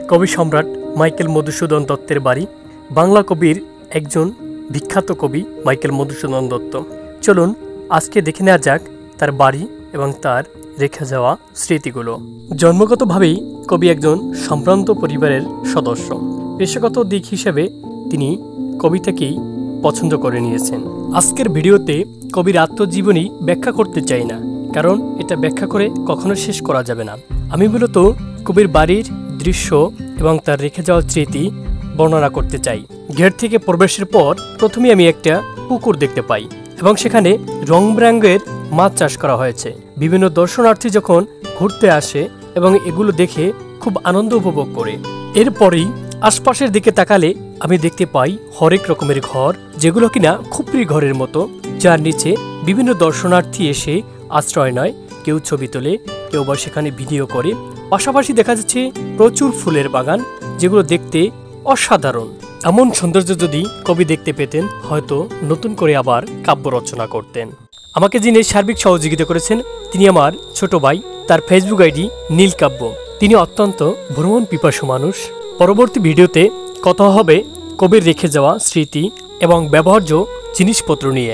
কবি সম্রাট মাইকেল মধুসূদন দত্তের বাড়ি। বাংলা কবির একজন বিখ্যাত কবি মাইকেল মধুসূদন দত্ত। চলুন আজকে দেখে নেওয়া যাক তার বাড়ি এবং তার রেখে যাওয়া স্মৃতিগুলো। জন্মগতভাবেই কবি একজন সম্ভ্রান্ত পরিবারের সদস্য। পেশাগত দিক হিসেবে তিনি কবিতাকেই পছন্দ করে নিয়েছেন। আজকের ভিডিওতে কবির আত্মজীবনী ব্যাখ্যা করতে চাই না, কারণ এটা ব্যাখ্যা করে কখনো শেষ করা যাবে না। আমি মূলত কবির বাড়ির দৃশ্য এবং তার রেখে যাওয়া স্মৃতি বর্ণনা করতে চাই। গেট থেকে প্রবেশের পর প্রথমে আমি একটা পুকুর দেখতে পাই এবং সেখানে রং বেরঙের মাছ চাষ করা হয়েছে। বিভিন্ন দর্শনার্থী যখন ঘুরতে আসে এবং এগুলো দেখে খুব আনন্দ উপভোগ করে। এরপরেই আশপাশের দিকে তাকালে আমি দেখতে পাই হরেক রকমের ঘর, যেগুলো কিনা খুপড়ি ঘরের মতো, যার নিচে বিভিন্ন দর্শনার্থী এসে আশ্রয় নয়। কেউ ছবি তোলে, কেউ বা সেখানে ভিডিও করে। পাশাপাশি দেখা যাচ্ছে প্রচুর ফুলের বাগান, যেগুলো দেখতে অসাধারণ। এমন সৌন্দর্য যদি কবি দেখতে পেতেন, হয়তো নতুন করে আবার কাব্য রচনা করতেন। আমাকে যিনি সার্বিক সহযোগিতা করেছেন তিনি আমার ছোট ভাই। তার ফেসবুক আইডি নীলকাব্য। তিনি অত্যন্ত ভ্রমণ পিপাসু মানুষ। পরবর্তী ভিডিওতে কথা হবে কবির রেখে যাওয়া স্মৃতি এবং ব্যবহার্য জিনিসপত্র নিয়ে।